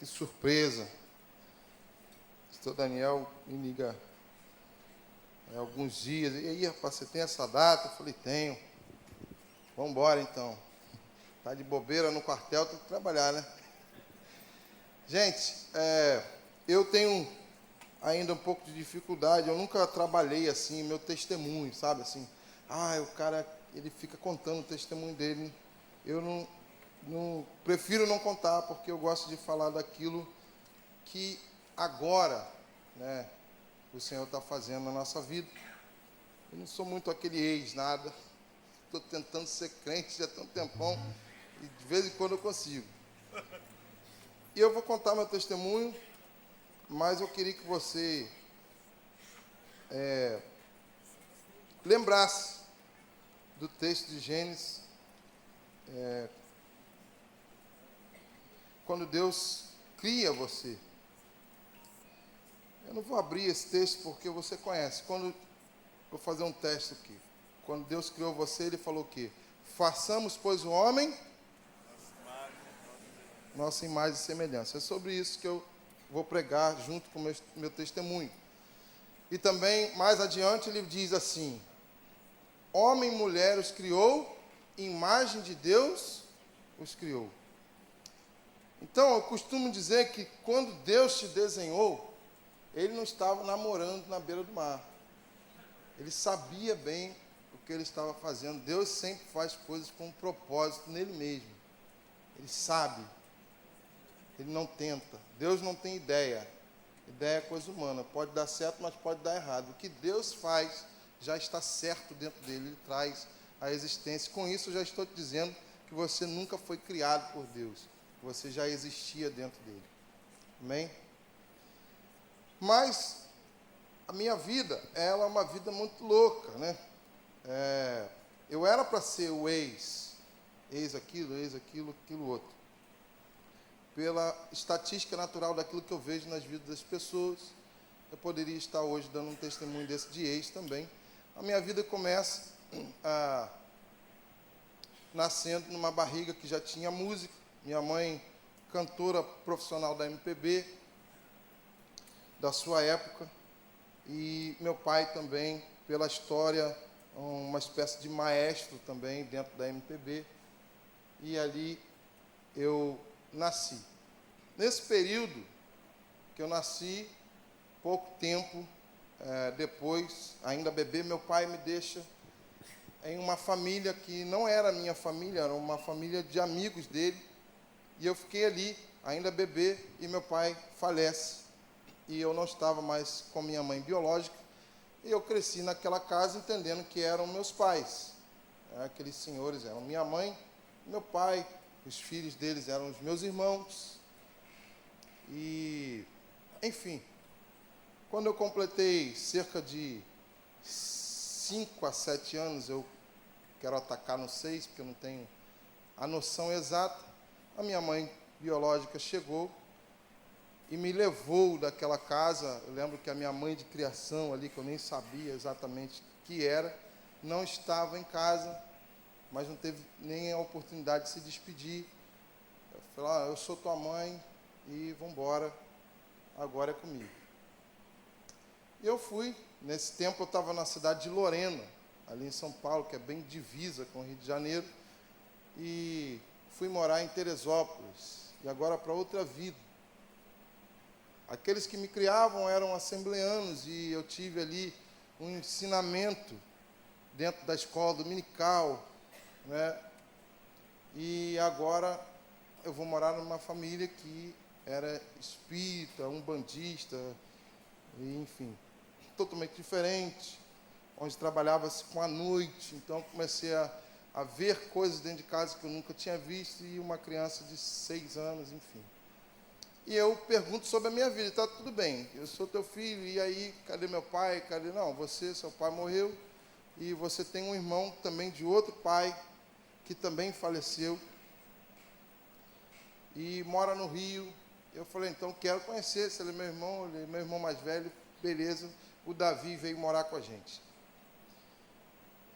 Que surpresa. O pastor Daniel me liga há alguns dias. E aí, rapaz, você tem essa data? Eu falei, tenho. Vamos embora, então. Tá de bobeira no quartel, tem que trabalhar, né? Gente, eu tenho ainda um pouco de dificuldade. Eu nunca trabalhei assim, meu testemunho, sabe? Assim, o cara, ele fica contando o testemunho dele. Eu não prefiro não contar, porque eu gosto de falar daquilo que agora, né, o Senhor está fazendo na nossa vida. Eu não sou muito aquele nada. Estou tentando ser crente já tem um tempão e de vez em quando eu consigo. E eu vou contar meu testemunho, mas eu queria que você lembrasse do texto de Gênesis, quando Deus cria você. Eu não vou abrir esse texto porque você conhece. Vou fazer um teste aqui. Quando Deus criou você, Ele falou o quê? Façamos, pois, o homem nossa imagem e semelhança. É sobre isso que eu vou pregar junto com o meu testemunho. E também, mais adiante, ele diz assim: homem e mulher os criou, imagem de Deus os criou. Então, eu costumo dizer que quando Deus te desenhou, Ele não estava namorando na beira do mar. Ele sabia bem o que Ele estava fazendo. Deus sempre faz coisas com um propósito nele mesmo. Ele sabe. Ele não tenta. Deus não tem ideia. Ideia é coisa humana. Pode dar certo, mas pode dar errado. O que Deus faz já está certo dentro dele. Ele traz a existência. Com isso, eu já estou te dizendo que você nunca foi criado por Deus. Você já existia dentro dele. Amém? Mas a minha vida, ela é uma vida muito louca, né? Eu era para ser o ex aquilo, aquilo outro. Pela estatística natural daquilo que eu vejo nas vidas das pessoas, eu poderia estar hoje dando um testemunho desse de ex também. A minha vida começa nascendo numa barriga que já tinha música. Minha mãe, cantora profissional da MPB, da sua época, e meu pai também, pela história, uma espécie de maestro também dentro da MPB, e ali eu nasci. Nesse período que eu nasci, pouco tempo depois, ainda bebê, meu pai me deixa em uma família que não era minha família, era uma família de amigos dele, e eu fiquei ali, ainda bebê, e meu pai falece, e eu não estava mais com minha mãe biológica, e eu cresci naquela casa entendendo que eram meus pais. Aqueles senhores eram minha mãe, meu pai, os filhos deles eram os meus irmãos. E, enfim, quando eu completei cerca de 5 a 7 anos, eu quero atacar no 6, porque eu não tenho a noção exata, a minha mãe biológica chegou e me levou daquela casa. Eu lembro que a minha mãe de criação ali, que eu nem sabia exatamente o que era, não estava em casa, mas não teve nem a oportunidade de se despedir. Eu falei, eu sou tua mãe e vamos embora, agora é comigo. E eu fui. Nesse tempo eu estava na cidade de Lorena, ali em São Paulo, que é bem divisa com o Rio de Janeiro, e fui morar em Teresópolis, e agora para outra vida. Aqueles que me criavam eram assembleanos, e eu tive ali um ensinamento dentro da escola dominical, né? E agora eu vou morar numa família que era espírita, umbandista, e, enfim, totalmente diferente, onde trabalhava-se com a noite. Então comecei a ver coisas dentro de casa que eu nunca tinha visto, e uma criança de 6 anos, enfim. E eu pergunto sobre a minha vida. Está tudo bem, eu sou teu filho, e aí, cadê meu pai? Cadê? Não, seu pai morreu, e você tem um irmão também de outro pai, que também faleceu, e mora no Rio. Eu falei, então quero conhecer, se ele é meu irmão, ele é meu irmão mais velho, beleza. O Davi veio morar com a gente.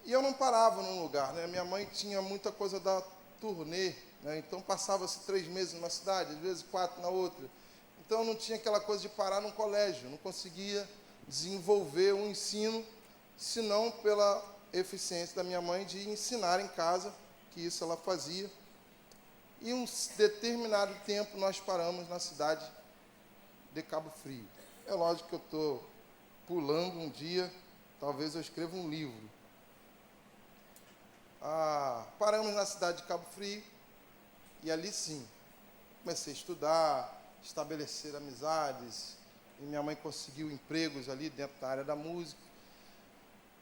E eu não parava num lugar, né? Minha mãe tinha muita coisa da turnê, né? Então passava-se 3 meses numa cidade, às vezes 4 na outra. Então não tinha aquela coisa de parar num colégio, não conseguia desenvolver um ensino, senão pela eficiência da minha mãe de ensinar em casa, que isso ela fazia. E um determinado tempo nós paramos na cidade de Cabo Frio. É lógico que eu estou pulando um dia, talvez eu escreva um livro. Paramos na cidade de Cabo Frio e ali sim, comecei a estudar, estabelecer amizades, e minha mãe conseguiu empregos ali dentro da área da música.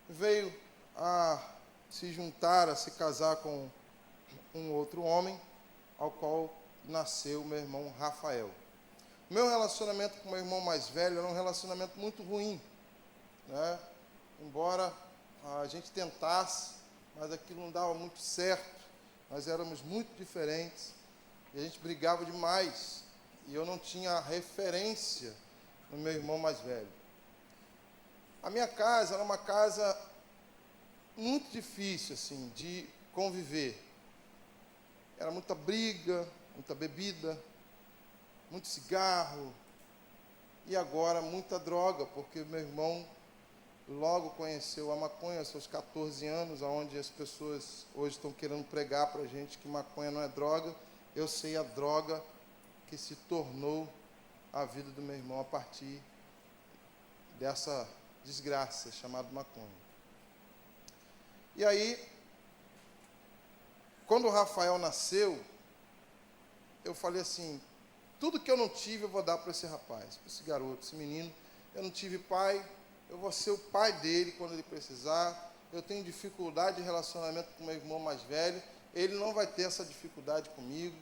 Veio a se juntar, a se casar com um outro homem, ao qual nasceu meu irmão Rafael. O meu relacionamento com meu irmão mais velho era um relacionamento muito ruim, né? Embora a gente tentasse, mas aquilo não dava muito certo, nós éramos muito diferentes, e a gente brigava demais, e eu não tinha referência no meu irmão mais velho. A minha casa era uma casa muito difícil, assim, de conviver. Era muita briga, muita bebida, muito cigarro, e agora muita droga, porque meu irmão logo conheceu a maconha aos seus 14 anos, onde as pessoas hoje estão querendo pregar para a gente que maconha não é droga. Eu sei a droga que se tornou a vida do meu irmão a partir dessa desgraça chamada maconha. E aí, quando o Rafael nasceu, eu falei assim, tudo que eu não tive eu vou dar para esse rapaz, para esse garoto, esse menino. Eu não tive pai, eu vou ser o pai dele quando ele precisar. Eu tenho dificuldade de relacionamento com meu irmão mais velho, ele não vai ter essa dificuldade comigo.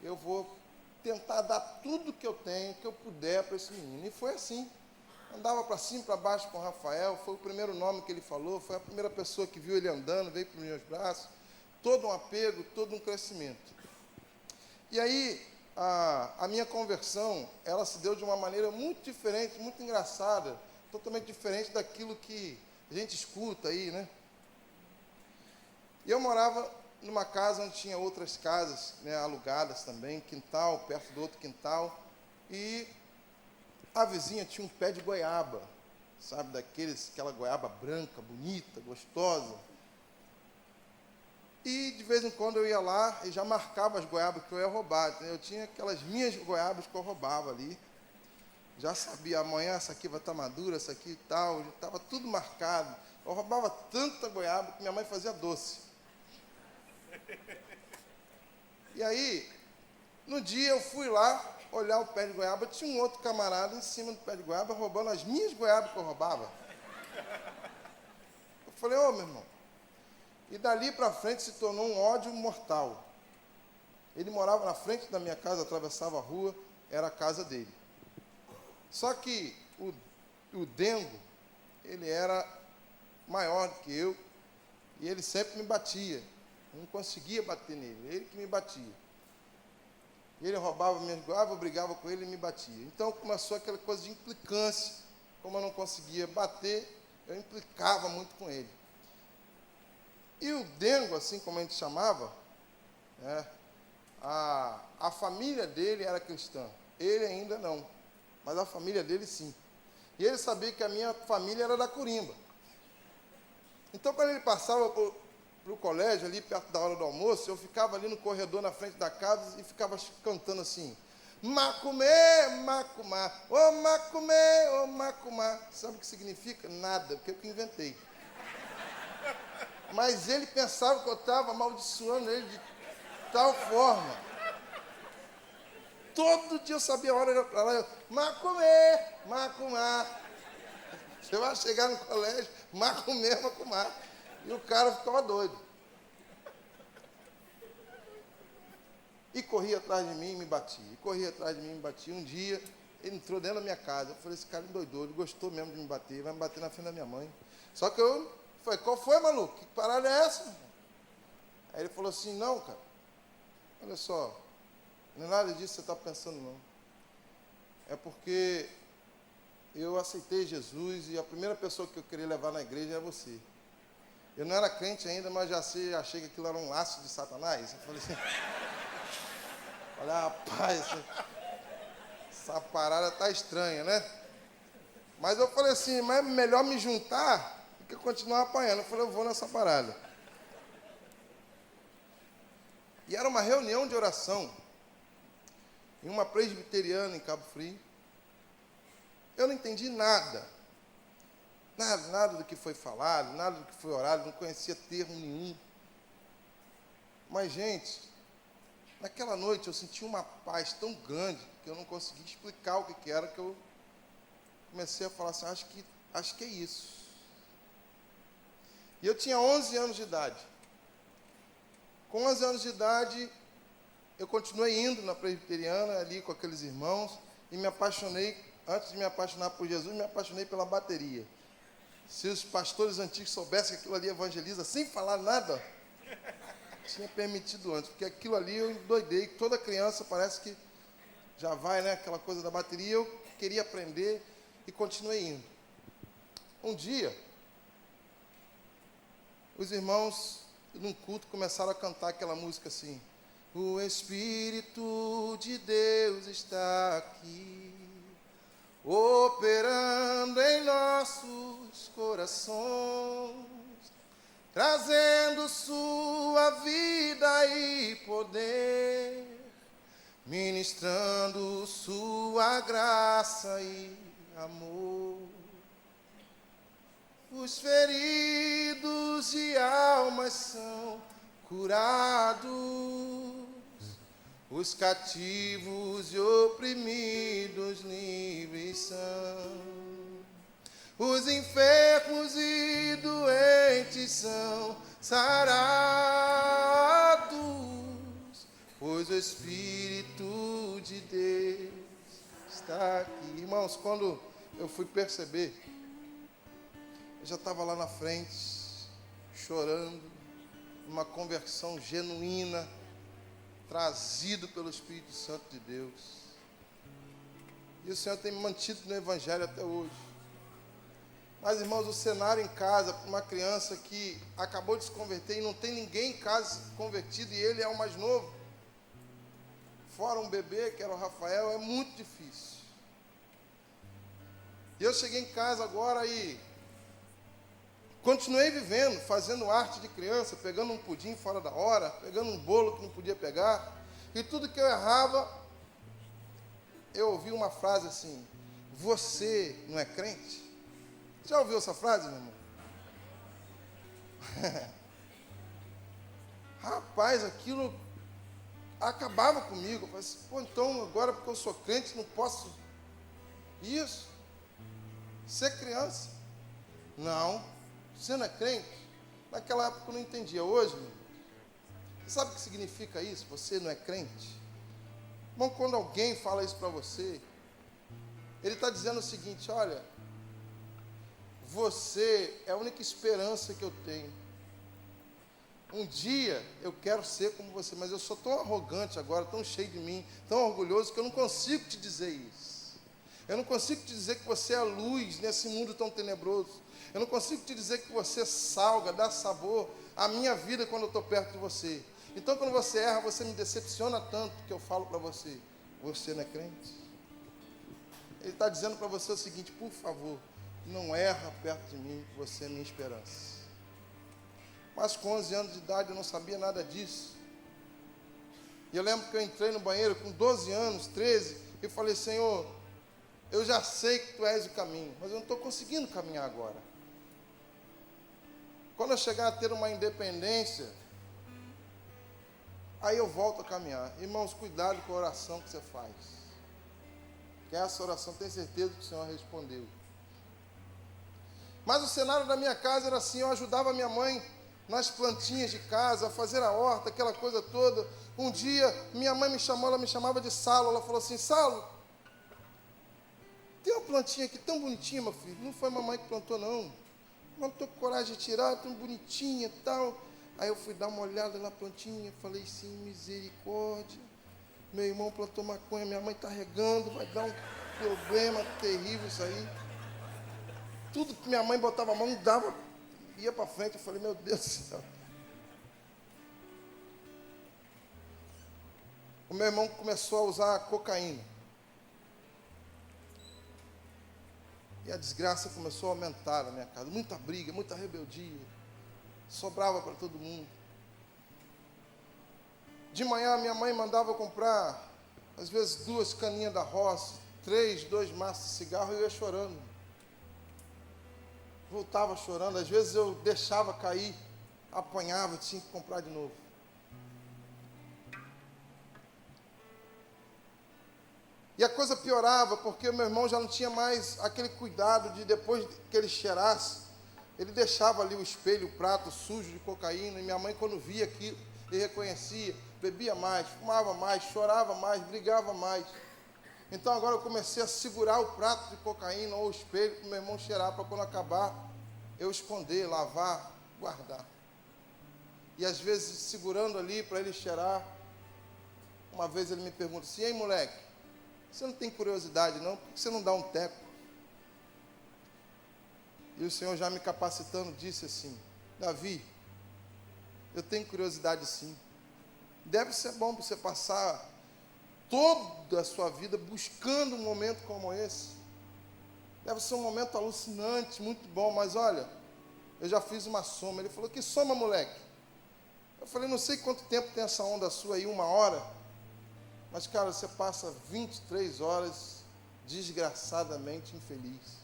Eu vou tentar dar tudo que eu tenho, que eu puder para esse menino. E foi assim. Andava para cima e para baixo com o Rafael, foi o primeiro nome que ele falou, foi a primeira pessoa que viu ele andando, veio para os meus braços. Todo um apego, todo um crescimento. E aí, a minha conversão, ela se deu de uma maneira muito diferente, muito engraçada, totalmente diferente daquilo que a gente escuta aí, né? E eu morava numa casa onde tinha outras casas, né, alugadas também, quintal, perto do outro quintal, e a vizinha tinha um pé de goiaba, sabe, aquela goiaba branca, bonita, gostosa. E de vez em quando eu ia lá e já marcava as goiabas que eu ia roubar. Eu tinha aquelas minhas goiabas que eu roubava ali. Já sabia, amanhã essa aqui vai estar madura, essa aqui e tal. Já estava tudo marcado. Eu roubava tanta goiaba que minha mãe fazia doce. E aí, no dia eu fui lá olhar o pé de goiaba, tinha um outro camarada em cima do pé de goiaba roubando as minhas goiabas que eu roubava. Eu falei, ô meu irmão. E dali para frente se tornou um ódio mortal. Ele morava na frente da minha casa, atravessava a rua, era a casa dele. Só que o Dengo, ele era maior do que eu, e ele sempre me batia. Eu não conseguia bater nele, ele que me batia. Ele roubava minhas goiabas, eu brigava com ele e me batia. Então começou aquela coisa de implicância. Como eu não conseguia bater, eu implicava muito com ele. E o Dengo, assim como a gente chamava, né, a família dele era cristã. Ele ainda não, mas a família dele sim. E ele sabia que a minha família era da Corimba. Então, quando ele passava para o colégio, ali perto da hora do almoço, eu ficava ali no corredor na frente da casa e ficava cantando assim, Macumê, Macumá, ô Macumê, ô Macumá. Sabe o que significa? Nada, porque eu que inventei. Mas ele pensava que eu estava amaldiçoando ele de tal forma. Todo dia eu sabia a hora para lá, Macumê, Macumá. Você vai chegar no colégio, Macumê, Macumá. E o cara ficava doido. E corria atrás de mim e me batia. E corria atrás de mim e me batia. Um dia, ele entrou dentro da minha casa. Eu falei, esse cara endoidou, ele gostou mesmo de me bater, vai me bater na frente da minha mãe. Só que eu falei, qual foi, maluco? Que parada é essa? Aí ele falou assim, não, cara, olha só, não é nada disso que você está pensando, não. É porque eu aceitei Jesus e a primeira pessoa que eu queria levar na igreja é você. Eu não era crente ainda, mas achei que aquilo era um laço de Satanás. Eu falei assim, olha, rapaz, essa parada tá estranha, né? Mas eu falei assim, mas é melhor me juntar do que continuar apanhando. Eu falei, eu vou nessa parada. E era uma reunião de oração em uma presbiteriana em Cabo Frio. Eu não entendi nada. Nada do que foi falado, nada do que foi orado, não conhecia termo nenhum. Mas, gente, naquela noite eu senti uma paz tão grande que eu não consegui explicar o que era, que eu comecei a falar assim, acho que é isso. E eu tinha 11 anos de idade. Com 11 anos de idade, eu continuei indo na presbiteriana, ali com aqueles irmãos, e me apaixonei, antes de me apaixonar por Jesus, me apaixonei pela bateria. Se os pastores antigos soubessem que aquilo ali evangeliza sem falar nada, tinha permitido antes, porque aquilo ali eu endoidei. Toda criança parece que já vai, né, aquela coisa da bateria. Eu queria aprender e continuei indo. Um dia, os irmãos, num culto, começaram a cantar aquela música assim: o Espírito de Deus está aqui, operando em nossos corações, trazendo sua vida e poder, ministrando sua graça e amor. Os feridos de almas são curados, os cativos e oprimidos livres são, os enfermos e doentes são sarados, pois o Espírito de Deus está aqui. Irmãos, quando eu fui perceber, eu já estava lá na frente, chorando, uma conversão genuína, trazido pelo Espírito Santo de Deus. E o Senhor tem me mantido no Evangelho até hoje. Mas, irmãos, o cenário em casa, para uma criança que acabou de se converter e não tem ninguém em casa convertido, e ele é o mais novo, fora um bebê, que era o Rafael, é muito difícil. E eu cheguei em casa agora e continuei vivendo, fazendo arte de criança, pegando um pudim fora da hora, pegando um bolo que não podia pegar, e tudo que eu errava, eu ouvi uma frase assim: você não é crente? Já ouviu essa frase, meu irmão? Rapaz, aquilo acabava comigo. Eu falei assim, pô, então agora porque eu sou crente não posso isso? Ser criança? Não. Você não é crente? Naquela época eu não entendia. Hoje, meu irmão, você sabe o que significa isso? Você não é crente? Irmão, quando alguém fala isso para você, ele está dizendo o seguinte: olha, você é a única esperança que eu tenho. Um dia eu quero ser como você, mas eu sou tão arrogante agora, tão cheio de mim, tão orgulhoso, que eu não consigo te dizer isso. Eu não consigo te dizer que você é a luz nesse mundo tão tenebroso. Eu não consigo te dizer que você salga, dá sabor à minha vida quando eu estou perto de você. Então, quando você erra, você me decepciona tanto que eu falo para você: você não é crente? Ele está dizendo para você o seguinte: por favor, não erra perto de mim, você é minha esperança. Mas com 11 anos de idade eu não sabia nada disso. E eu lembro que eu entrei no banheiro com 12 anos, 13, e falei: Senhor, eu já sei que Tu és o caminho, mas eu não estou conseguindo caminhar agora. Quando eu chegar a ter uma independência, aí eu volto a caminhar. Irmãos, cuidado com a oração que você faz. Que essa oração, tenho certeza que o Senhor respondeu. Mas o cenário da minha casa era assim: eu ajudava a minha mãe nas plantinhas de casa, a fazer a horta, aquela coisa toda. Um dia, minha mãe me chamou, ela me chamava de Salo. Ela falou assim: Salo, tem uma plantinha aqui tão bonitinha, meu filho. Não foi a mamãe que plantou, não. Não estou com coragem de tirar, tão bonitinha e tal. Aí eu fui dar uma olhada na plantinha, falei assim: misericórdia. Meu irmão plantou maconha, minha mãe está regando, vai dar um problema terrível isso aí. Tudo que minha mãe botava a mão, dava ia para frente, eu falei, meu Deus do céu. O meu irmão começou a usar cocaína. E a desgraça começou a aumentar na minha casa. Muita briga, muita rebeldia. Sobrava para todo mundo. De manhã, minha mãe mandava comprar, às vezes, 2 caninhas da roça, 2 maços de cigarro, e eu ia chorando. Voltava chorando. Às vezes eu deixava cair, apanhava, tinha que comprar de novo. E a coisa piorava, porque o meu irmão já não tinha mais aquele cuidado de, depois que ele cheirasse, ele deixava ali o espelho, o prato sujo de cocaína, e minha mãe, quando via aquilo, e reconhecia, bebia mais, fumava mais, chorava mais, brigava mais. Então agora eu comecei a segurar o prato de cocaína ou o espelho para o meu irmão cheirar, para quando acabar, eu esconder, lavar, guardar. E às vezes segurando ali para ele cheirar, uma vez ele me pergunta assim, ei moleque, você não tem curiosidade não? Por que você não dá um teco? E o Senhor já me capacitando disse assim, Davi, eu tenho curiosidade sim. Deve ser bom para você passar toda a sua vida buscando um momento como esse. Deve ser um momento alucinante, muito bom, mas olha, eu já fiz uma soma. Ele falou, que soma, moleque? Eu falei, não sei quanto tempo tem essa onda sua aí, 1 hora, mas, cara, você passa 23 horas desgraçadamente infeliz.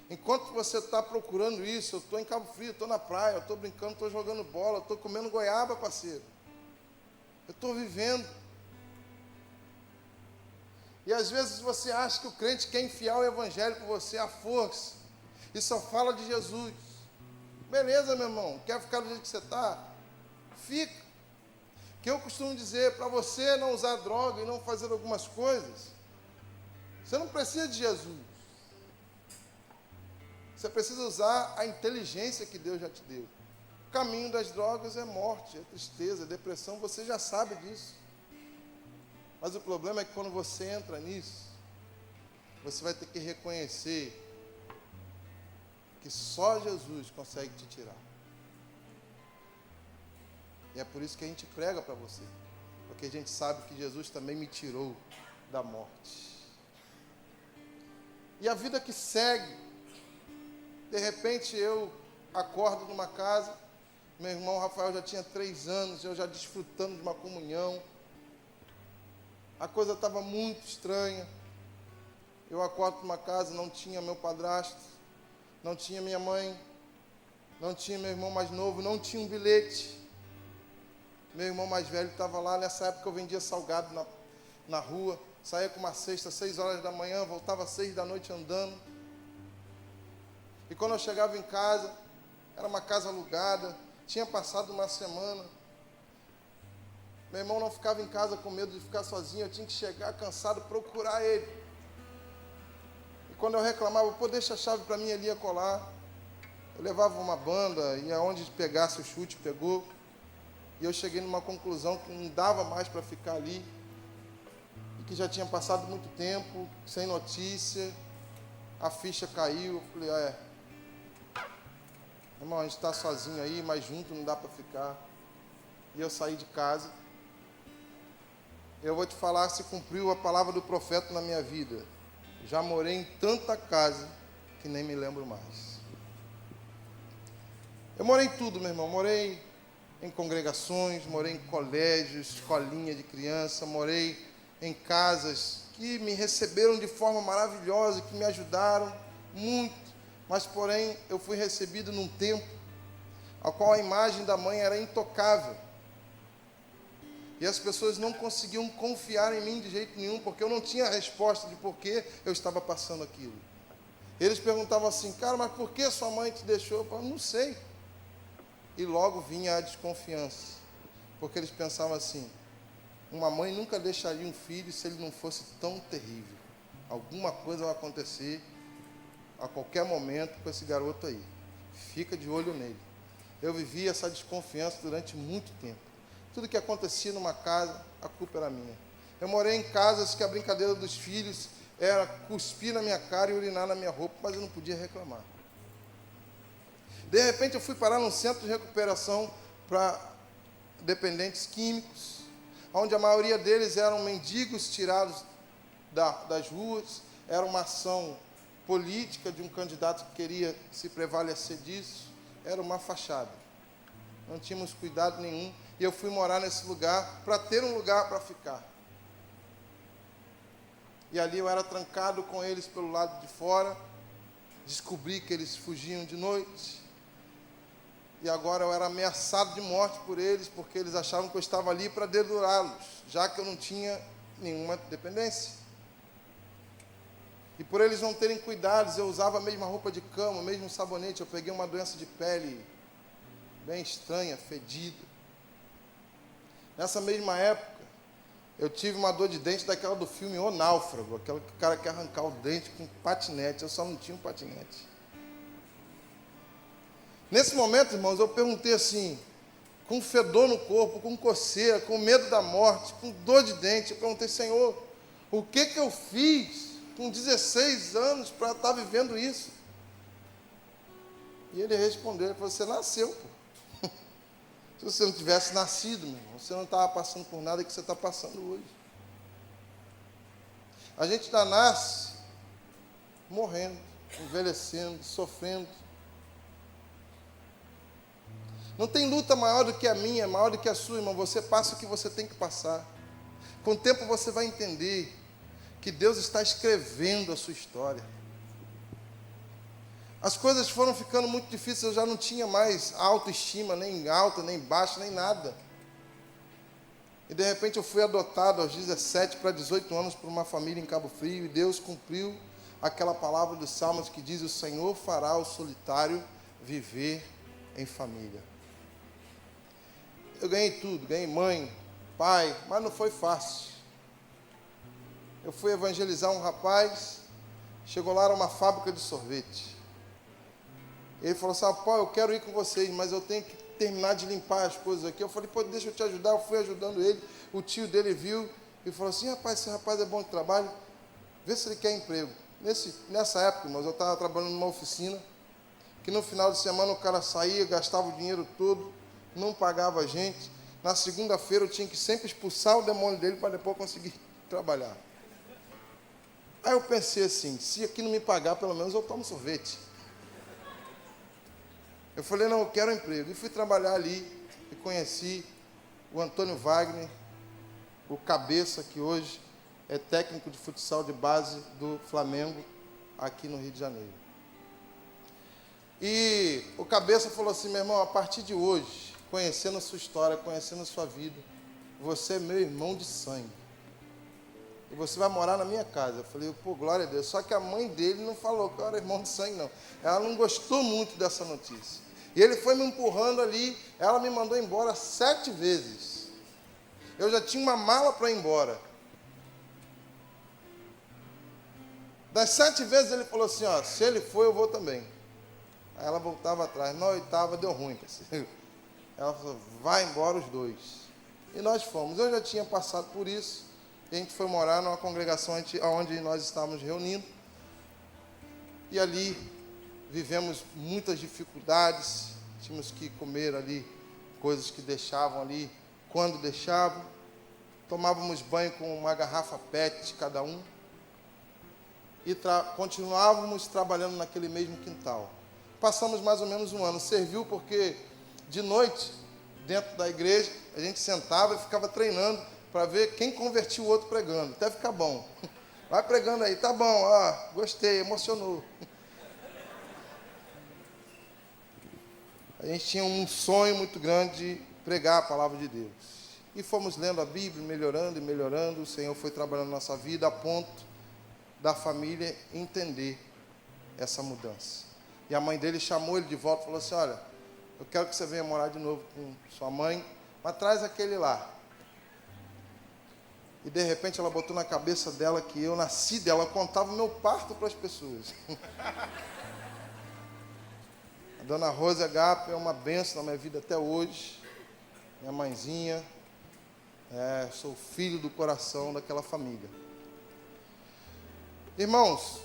Enquanto você está procurando isso, eu estou em Cabo Frio, estou na praia, eu estou brincando, estou jogando bola, estou comendo goiaba, parceiro. Eu estou vivendo. E às vezes você acha que o crente quer enfiar o evangelho para você à força, e só fala de Jesus. Beleza, meu irmão, quer ficar do jeito que você está? Fica. Que eu costumo dizer, para você não usar droga e não fazer algumas coisas, você não precisa de Jesus. Você precisa usar a inteligência que Deus já te deu. O caminho das drogas é morte, é tristeza, é depressão, você já sabe disso. Mas o problema é que quando você entra nisso, você vai ter que reconhecer que só Jesus consegue te tirar. E é por isso que a gente prega para você. Porque a gente sabe que Jesus também me tirou da morte. E a vida que segue, de repente eu acordo numa casa, meu irmão Rafael já tinha 3 anos, eu já desfrutando de uma comunhão. A coisa estava muito estranha. Eu acordo numa casa, não tinha meu padrasto, não tinha minha mãe, não tinha meu irmão mais novo, não tinha um bilhete. Meu irmão mais velho estava lá, nessa época eu vendia salgado na rua, saía com uma cesta às 6 horas da manhã, voltava às 6 da noite andando. E quando eu chegava em casa, era uma casa alugada, tinha passado uma semana. Meu irmão não ficava em casa com medo de ficar sozinho, eu tinha que chegar cansado, procurar ele. E quando eu reclamava, pô, deixa a chave para mim ali a colar. Eu levava uma banda e aonde pegasse o chute, pegou. E eu cheguei numa conclusão que não dava mais para ficar ali. E que já tinha passado muito tempo, sem notícia. A ficha caiu, eu falei, irmão, a gente está sozinho aí, mas junto não dá para ficar. E eu saí de casa. Eu vou te falar, se cumpriu a palavra do profeta na minha vida. Já morei em tanta casa que nem me lembro mais. Eu morei em tudo, meu irmão. Morei em congregações, morei em colégios, escolinha de criança, morei em casas que me receberam de forma maravilhosa, que me ajudaram muito, mas porém eu fui recebido num tempo ao qual a imagem da mãe era intocável. E as pessoas não conseguiam confiar em mim de jeito nenhum, porque eu não tinha a resposta de por que eu estava passando aquilo. Eles perguntavam assim, cara, mas por que sua mãe te deixou? Eu falava, não sei. E logo vinha a desconfiança, porque eles pensavam assim, uma mãe nunca deixaria um filho se ele não fosse tão terrível. Alguma coisa vai acontecer a qualquer momento com esse garoto aí. Fica de olho nele. Eu vivi essa desconfiança durante muito tempo. Tudo que acontecia numa casa, a culpa era minha. Eu morei em casas que a brincadeira dos filhos era cuspir na minha cara e urinar na minha roupa, mas eu não podia reclamar. De repente eu fui parar num centro de recuperação para dependentes químicos, onde a maioria deles eram mendigos tirados das ruas. Era uma ação política de um candidato que queria se prevalecer disso. Era uma fachada. Não tínhamos cuidado nenhum. E eu fui morar nesse lugar para ter um lugar para ficar. E ali eu era trancado com eles pelo lado de fora. Descobri que eles fugiam de noite. E agora eu era ameaçado de morte por eles, porque eles achavam que eu estava ali para dedurá-los, já que eu não tinha nenhuma dependência. E por eles não terem cuidados, eu usava a mesma roupa de cama, o mesmo sabonete. Eu peguei uma doença de pele bem estranha, fedida. Nessa mesma época, eu tive uma dor de dente daquela do filme O Náufrago, aquela que o cara quer arrancar o dente com patinete. Eu só não tinha um patinete. Nesse momento, irmãos, eu perguntei assim, com fedor no corpo, com coceira, com medo da morte, com dor de dente, eu perguntei: Senhor, o que eu fiz com 16 anos para estar vivendo isso? E ele respondeu, ele falou: você nasceu, pô. Se você não tivesse nascido, meu irmão, você não estava passando por nada que você está passando hoje. A gente ainda nasce morrendo, envelhecendo, sofrendo. Não tem luta maior do que a minha, maior do que a sua, irmão. Você passa o que você tem que passar. Com o tempo você vai entender que Deus está escrevendo a sua história. As coisas foram ficando muito difíceis, eu já não tinha mais autoestima, nem alta, nem baixa, nem nada. E de repente eu fui adotado aos 17 para 18 anos por uma família em Cabo Frio, e Deus cumpriu aquela palavra dos Salmos que diz: o Senhor fará o solitário viver em família. Eu ganhei tudo, ganhei mãe, pai, mas não foi fácil. Eu fui evangelizar um rapaz, chegou lá, era uma fábrica de sorvete. Ele falou assim: pô, eu quero ir com vocês, mas eu tenho que terminar de limpar as coisas aqui. Eu falei: pô, deixa eu te ajudar. Eu fui ajudando ele, o tio dele viu e falou assim: rapaz, esse rapaz é bom de trabalho, vê se ele quer emprego. Nessa época, irmãos, eu estava trabalhando numa oficina, que no final de semana o cara saía, gastava o dinheiro todo, não pagava a gente. Na segunda-feira eu tinha que sempre expulsar o demônio dele para depois conseguir trabalhar. Aí eu pensei assim: se aqui não me pagar, pelo menos eu tomo sorvete. Eu falei: não, eu quero emprego. E fui trabalhar ali e conheci o Antônio Wagner, o cabeça, que hoje é técnico de futsal de base do Flamengo, aqui no Rio de Janeiro. E o cabeça falou assim: meu irmão, a partir de hoje, conhecendo a sua história, conhecendo a sua vida, você é meu irmão de sangue. E você vai morar na minha casa. Eu falei: pô, glória a Deus. Só que a mãe dele não falou que eu era irmão de sangue, não. Ela não gostou muito dessa notícia. E ele foi me empurrando ali. Ela me mandou embora 7 vezes. Eu já tinha uma mala para ir embora. Das 7 vezes ele falou assim: ó, se ele for, eu vou também. Aí ela voltava atrás. Na 8ª deu ruim, parceiro. Ela falou: vai embora os 2. E nós fomos. Eu já tinha passado por isso. E a gente foi morar numa congregação onde nós estávamos reunindo. E ali vivemos muitas dificuldades. Tínhamos que comer ali coisas que deixavam ali quando deixavam. Tomávamos banho com uma garrafa PET cada um. E continuávamos trabalhando naquele mesmo quintal. Passamos mais ou menos um ano. Serviu porque de noite, dentro da igreja, a gente sentava e ficava treinando para ver quem convertia o outro pregando, até ficar bom. Vai pregando aí, tá bom, gostei, emocionou. A gente tinha um sonho muito grande de pregar a palavra de Deus. E fomos lendo a Bíblia, melhorando e melhorando. O Senhor foi trabalhando na nossa vida a ponto da família entender essa mudança. E a mãe dele chamou ele de volta e falou assim: olha, eu quero que você venha morar de novo com sua mãe, mas traz aquele lá. E de repente ela botou na cabeça dela que eu nasci dela, ela contava o meu parto para as pessoas. A dona Rosa Agape é uma bênção na minha vida até hoje. Minha mãezinha, sou filho do coração daquela família. Irmãos,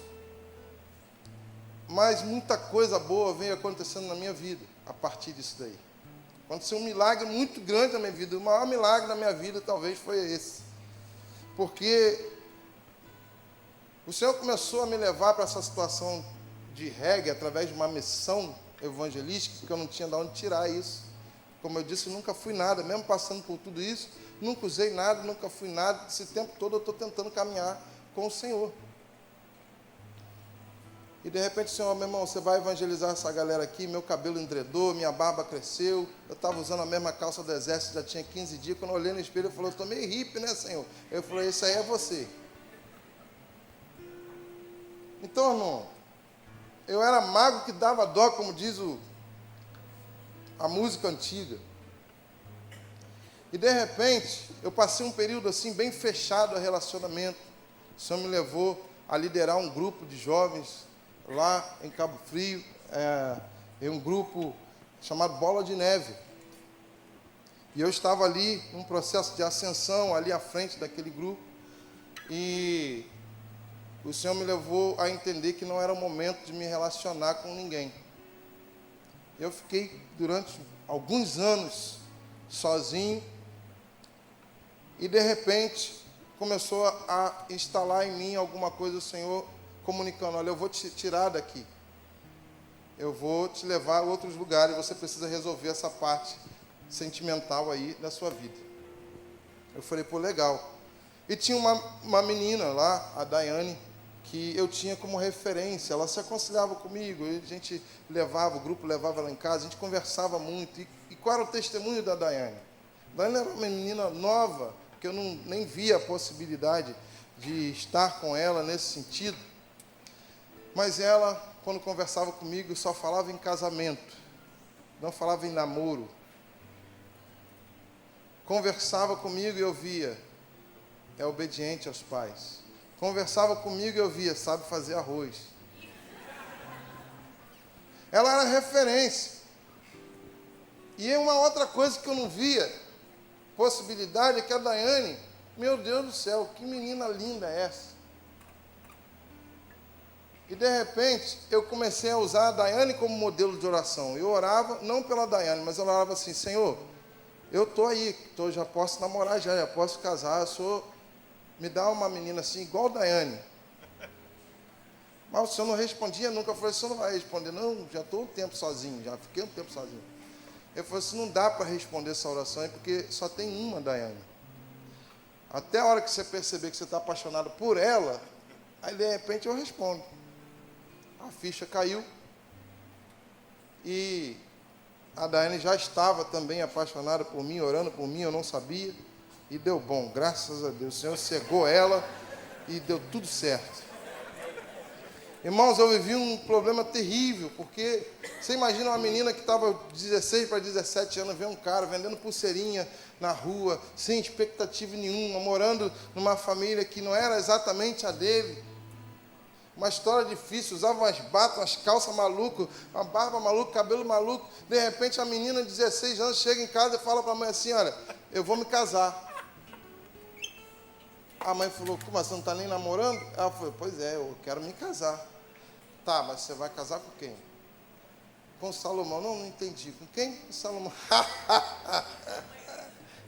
Mas muita coisa boa veio acontecendo na minha vida a partir disso daí. Aconteceu um milagre muito grande na minha vida. O maior milagre da minha vida talvez foi esse. Porque o Senhor começou a me levar para essa situação de reggae através de uma missão evangelística, porque eu não tinha de onde tirar isso. Como eu disse, eu nunca fui nada, mesmo passando por tudo isso, nunca usei nada, nunca fui nada. Esse tempo todo eu estou tentando caminhar com o Senhor. E de repente o Senhor, meu irmão, você vai evangelizar essa galera aqui, meu cabelo endredou, minha barba cresceu, eu estava usando a mesma calça do exército, já tinha 15 dias, quando eu olhei no espelho, eu falei, eu estou meio hippie, né, Senhor? Eu falei, isso aí é você. Então, irmão, eu era mago que dava dó, como diz a música antiga. E de repente, eu passei um período assim, bem fechado a relacionamento. O Senhor me levou a liderar um grupo de jovens lá em Cabo Frio, em um grupo chamado Bola de Neve. E eu estava ali, num processo de ascensão, ali à frente daquele grupo, e o Senhor me levou a entender que não era o momento de me relacionar com ninguém. Eu fiquei durante alguns anos sozinho, e de repente começou a instalar em mim alguma coisa, o Senhor comunicando, olha, eu vou te tirar daqui, eu vou te levar a outros lugares, você precisa resolver essa parte sentimental aí da sua vida. Eu falei, pô, legal. E tinha uma menina lá, a Daiane, que eu tinha como referência, ela se aconselhava comigo, a gente levava, o grupo levava ela em casa, a gente conversava muito. E qual era o testemunho da Daiane? A Daiane era uma menina nova, que eu nem via a possibilidade de estar com ela nesse sentido. Mas ela, quando conversava comigo, só falava em casamento, não falava em namoro. Conversava comigo e eu via, é obediente aos pais. Conversava comigo e eu via, sabe fazer arroz. Ela era referência. E uma outra coisa que eu não via, possibilidade, é que a Daiane, meu Deus do céu, que menina linda é essa? E de repente, eu comecei a usar a Daiane como modelo de oração. Eu orava, não pela Daiane, mas eu orava assim, Senhor, eu estou aí, já posso namorar já posso casar, me dá uma menina assim, igual a Daiane. Mas o Senhor não respondia nunca. Eu falei, o Senhor não vai responder? Não, já estou um tempo sozinho, já fiquei um tempo sozinho. Eu falei assim, não dá para responder essa oração, é porque só tem uma Daiane. Até a hora que você perceber que você está apaixonado por ela, aí de repente eu respondo. A ficha caiu e a Daiane já estava também apaixonada por mim, orando por mim, eu não sabia, e deu bom, graças a Deus. O Senhor cegou ela e deu tudo certo. Irmãos, eu vivi um problema terrível, porque você imagina uma menina que estava 16 para 17 anos, ver um cara vendendo pulseirinha na rua, sem expectativa nenhuma, morando numa família que não era exatamente a dele. Uma história difícil, usava umas batas, umas calças malucas, uma barba maluca, cabelo maluco. De repente, a menina de 16 anos chega em casa e fala para a mãe assim, olha, eu vou me casar. A mãe falou, como assim, não está nem namorando? Ela falou, pois é, eu quero me casar. Tá, mas você vai casar com quem? Com Salomão. Não entendi. Com quem? Com Salomão.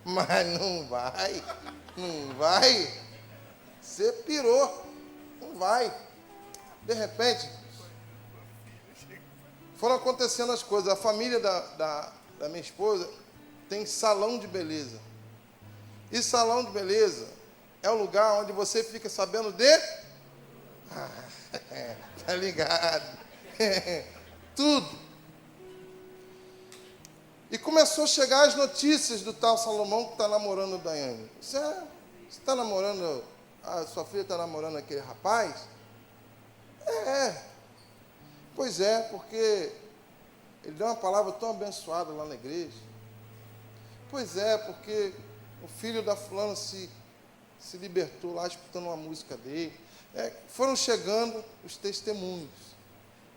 Mas não vai. Você pirou, não vai. De repente, foram acontecendo as coisas. A família da minha esposa tem salão de beleza. E salão de beleza é o lugar onde você fica sabendo de... tá ligado? Tudo. E começou a chegar as notícias do tal Salomão que está namorando a Daiane. Você está namorando, a sua filha está namorando aquele rapaz? Pois é, porque ele deu uma palavra tão abençoada lá na igreja. Pois é, porque o filho da fulana se libertou lá escutando uma música dele. Foram chegando os testemunhos.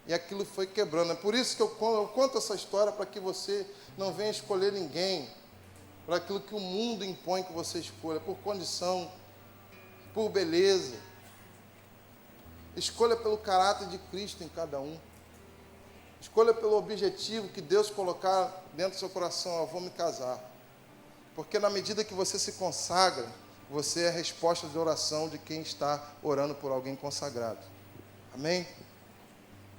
E aquilo foi quebrando. É por isso que eu conto essa história, para que você não venha escolher ninguém, para aquilo que o mundo impõe que você escolha, por condição, por beleza. Escolha pelo caráter de Cristo em cada um. Escolha pelo objetivo que Deus colocar dentro do seu coração. Eu vou me casar. Porque na medida que você se consagra, você é a resposta de oração de quem está orando por alguém consagrado. Amém?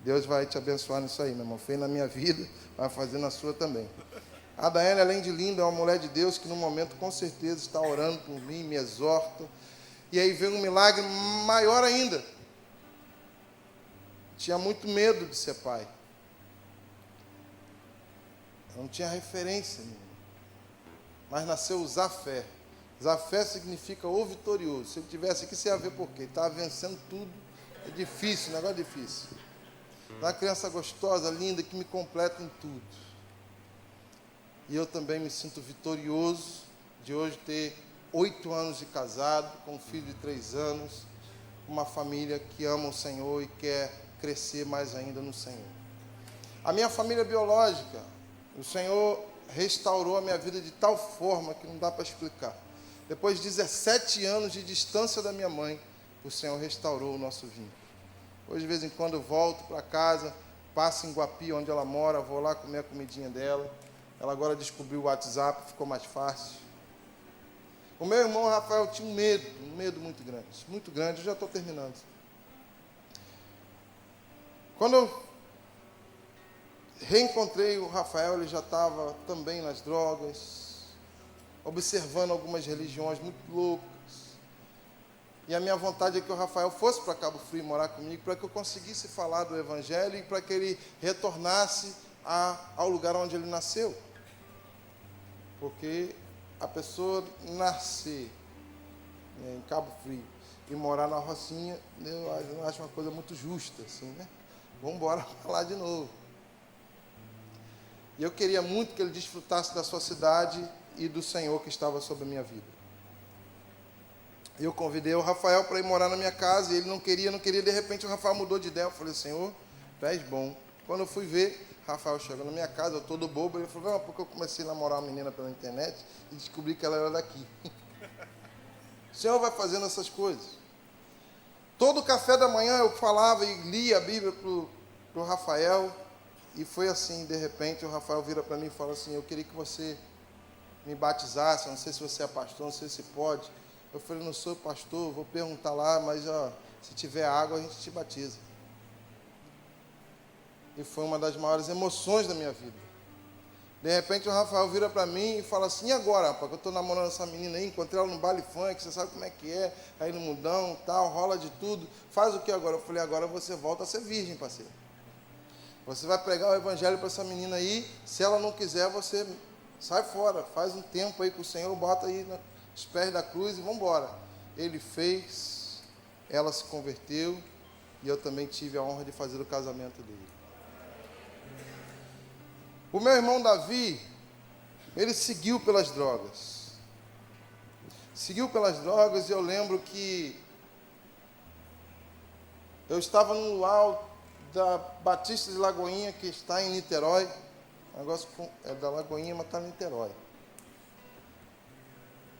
Deus vai te abençoar nisso aí, meu irmão. Fez na minha vida, vai fazer na sua também. A Daiane, além de linda, é uma mulher de Deus que no momento com certeza está orando por mim, me exorta. E aí vem um milagre maior ainda. Tinha muito medo de ser pai. Não tinha referência nenhuma. Mas nasceu Zafé. Zafé significa o vitorioso. Se ele tivesse aqui, você ia ver por quê. Ele estava vencendo tudo. É difícil, um negócio difícil. Uma criança gostosa, linda, que me completa em tudo. E eu também me sinto vitorioso de hoje ter 8 anos de casado, com um filho de 3 anos, uma família que ama o Senhor e quer crescer mais ainda no Senhor. A minha família biológica, o Senhor restaurou a minha vida de tal forma que não dá para explicar. Depois de 17 anos de distância da minha mãe, o Senhor restaurou o nosso vínculo. Hoje, de vez em quando, eu volto para casa, passo em Guapi, onde ela mora, vou lá comer a comidinha dela. Ela agora descobriu o WhatsApp, ficou mais fácil. O meu irmão Rafael tinha um medo muito grande, eu já estou terminando. Quando eu reencontrei o Rafael, ele já estava também nas drogas, observando algumas religiões muito loucas. E a minha vontade é que o Rafael fosse para Cabo Frio morar comigo, para que eu conseguisse falar do Evangelho e para que ele retornasse ao lugar onde ele nasceu. Porque a pessoa nascer em Cabo Frio e morar na Rocinha, eu acho uma coisa muito justa, assim, né? Vamos embora lá de novo. E eu queria muito que ele desfrutasse da sua cidade e do Senhor que estava sobre a minha vida. Eu convidei o Rafael para ir morar na minha casa, e ele não queria, de repente o Rafael mudou de ideia. Eu falei, Senhor, tu és bom. Quando eu fui ver, Rafael chegou na minha casa, eu todo bobo, ele falou, não, porque eu comecei a namorar uma menina pela internet e descobri que ela era daqui. O Senhor vai fazendo essas coisas. Todo café da manhã eu falava e lia a Bíblia para o Rafael, e foi assim, de repente o Rafael vira para mim e fala assim, eu queria que você me batizasse, eu não sei se você é pastor, não sei se pode. Eu falei, não sou pastor, vou perguntar lá, mas se tiver água a gente te batiza. E foi uma das maiores emoções da minha vida. De repente o Rafael vira para mim e fala assim, e agora, rapaz, que eu estou namorando essa menina aí, encontrei ela no baile funk, você sabe como é que é, aí no mundão, tal, rola de tudo, faz o que agora? Eu falei, agora você volta a ser virgem, parceiro. Você vai pregar o evangelho para essa menina aí, se ela não quiser, você sai fora, faz um tempo aí com o Senhor, bota aí os pés da cruz e vamos embora. Ele fez, ela se converteu e eu também tive a honra de fazer o casamento dele. O meu irmão Davi, ele seguiu pelas drogas. Seguiu pelas drogas e eu lembro que eu estava no luau da Batista de Lagoinha, que está em Niterói. O negócio é da Lagoinha, mas está em Niterói.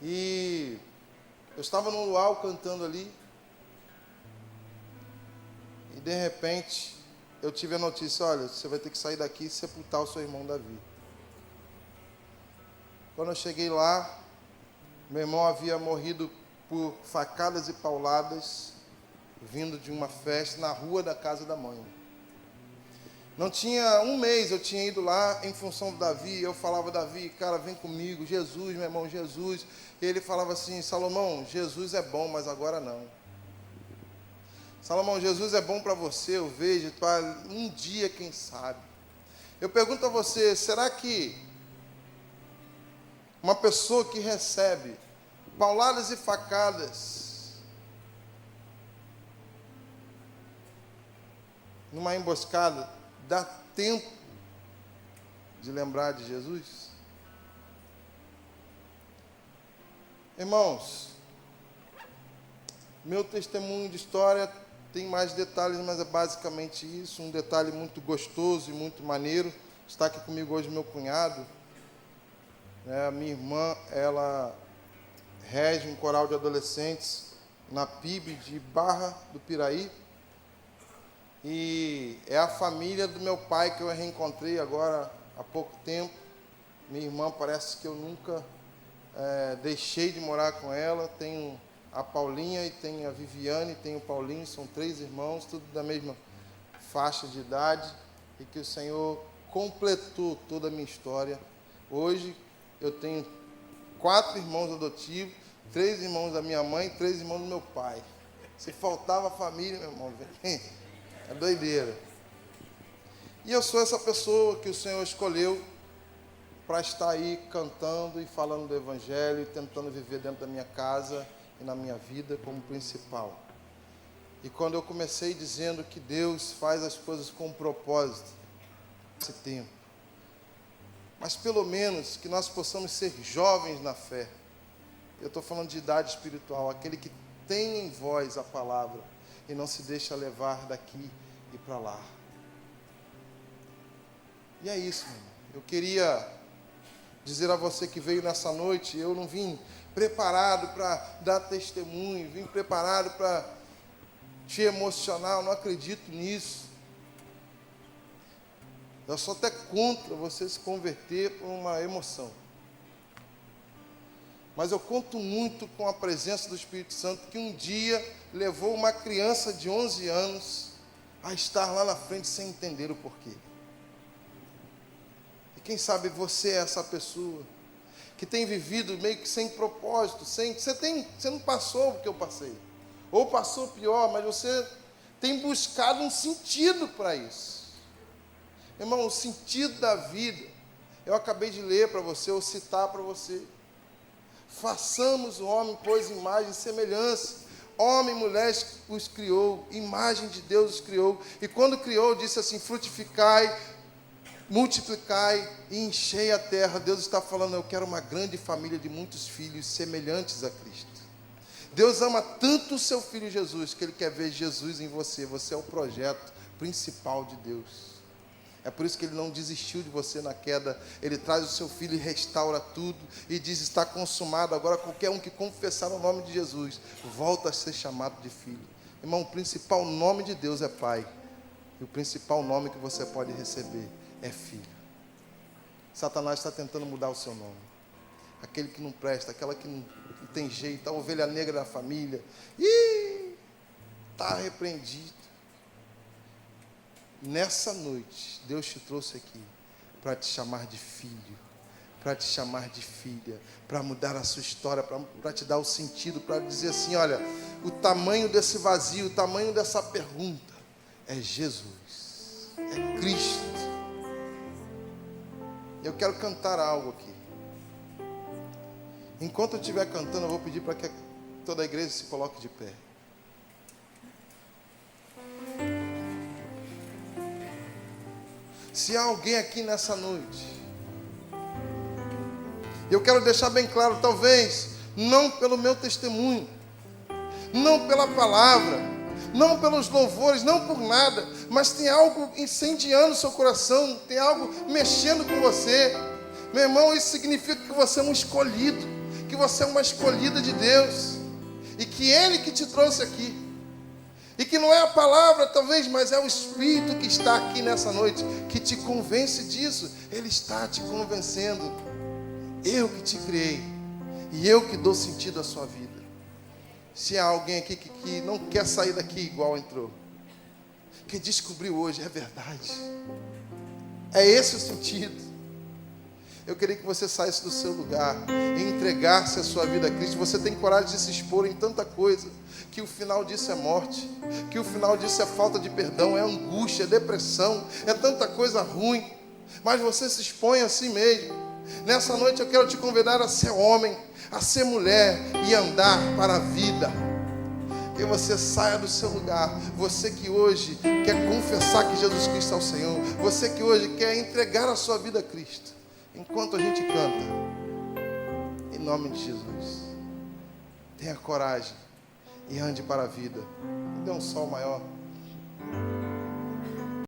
E eu estava no luau cantando ali, e de repente eu tive a notícia, olha, você vai ter que sair daqui e sepultar o seu irmão Davi. Quando eu cheguei lá, meu irmão havia morrido por facadas e pauladas, vindo de uma festa na rua da casa da mãe. Não tinha um mês, eu tinha ido lá em função do Davi, eu falava, Davi, cara, vem comigo, Jesus, meu irmão, Jesus. E ele falava assim, Salomão, Jesus é bom, mas agora não. Salomão, Jesus é bom para você, eu vejo, para um dia, quem sabe. Eu pergunto a você, será que uma pessoa que recebe pauladas e facadas numa emboscada, dá tempo de lembrar de Jesus? Irmãos, meu testemunho de história tem mais detalhes, mas é basicamente isso, um detalhe muito gostoso e muito maneiro. Está aqui comigo hoje meu cunhado, a minha irmã, ela rege um coral de adolescentes na PIB de Barra do Piraí. E é a família do meu pai que eu reencontrei agora há pouco tempo. Minha irmã, parece que eu nunca deixei de morar com ela. Tenho a Paulinha e tenho a Viviane, tenho o Paulinho, são 3 irmãos, tudo da mesma faixa de idade, e que o Senhor completou toda a minha história. Hoje eu tenho 4 irmãos adotivos, 3 irmãos da minha mãe, 3 irmãos do meu pai. Se faltava família, meu irmão, é doideira. E eu sou essa pessoa que o Senhor escolheu para estar aí cantando e falando do Evangelho e tentando viver dentro da minha casa e na minha vida como principal. E quando eu comecei dizendo que Deus faz as coisas com um propósito, esse tempo, mas pelo menos que nós possamos ser jovens na fé. Eu estou falando de idade espiritual, aquele que tem em voz a palavra e não se deixa levar daqui e para lá. E é isso, meu irmão. Eu queria dizer a você que veio nessa noite, eu não vim preparado para dar testemunho, vim preparado para te emocionar, eu não acredito nisso. Eu sou até contra você se converter por uma emoção. Mas eu conto muito com a presença do Espírito Santo, que um dia levou uma criança de 11 anos a estar lá na frente sem entender o porquê. E quem sabe você é essa pessoa que tem vivido meio que sem propósito, você não passou o que eu passei, ou passou pior, mas você tem buscado um sentido para isso. Irmão, o sentido da vida, eu acabei de ler para você, ou citar para você. Façamos o homem, pois, imagem e semelhança. Homem e mulher os criou, imagem de Deus os criou. E quando criou, disse assim: frutificai, multiplicai e enchei a terra. Deus está falando: eu quero uma grande família de muitos filhos semelhantes a Cristo. Deus ama tanto o seu Filho Jesus, que Ele quer ver Jesus em você. Você é o projeto principal de Deus. É por isso que Ele não desistiu de você na queda. Ele traz o seu Filho e restaura tudo. E diz: está consumado. Agora qualquer um que confessar o nome de Jesus volta a ser chamado de filho. Irmão, o principal nome de Deus é Pai. E o principal nome que você pode receber é Filho. Satanás está tentando mudar o seu nome. Aquele que não presta, aquela que não tem jeito, a ovelha negra da família. Está repreendido. Nessa noite, Deus te trouxe aqui para te chamar de filho, para te chamar de filha, para mudar a sua história, para te dar o sentido, para dizer assim: olha, o tamanho desse vazio, o tamanho dessa pergunta é Jesus, é Cristo. Eu quero cantar algo aqui. Enquanto eu estiver cantando, eu vou pedir para que toda a igreja se coloque de pé. Se há alguém aqui nessa noite, eu quero deixar bem claro, talvez não pelo meu testemunho, não pela palavra, não pelos louvores, não por nada, mas tem algo incendiando o seu coração, tem algo mexendo com você. Meu irmão, isso significa que você é um escolhido, que você é uma escolhida de Deus, e que Ele que te trouxe aqui. E que não é a palavra, talvez, mas é o Espírito que está aqui nessa noite, que te convence disso. Ele está te convencendo. Eu que te criei, e eu que dou sentido à sua vida. Se há alguém aqui que não quer sair daqui igual entrou, que descobriu hoje, é verdade, é esse o sentido. Eu queria que você saísse do seu lugar e entregasse a sua vida a Cristo. Você tem coragem de se expor em tanta coisa, que o final disso é morte, que o final disso é falta de perdão, é angústia, é depressão, é tanta coisa ruim, mas você se expõe a si mesmo. Nessa noite eu quero te convidar a ser homem, a ser mulher e andar para a vida. Que você saia do seu lugar, você que hoje quer confessar que Jesus Cristo é o Senhor, você que hoje quer entregar a sua vida a Cristo. Enquanto a gente canta, em nome de Jesus, tenha coragem e ande para a vida. Me dê um sol maior.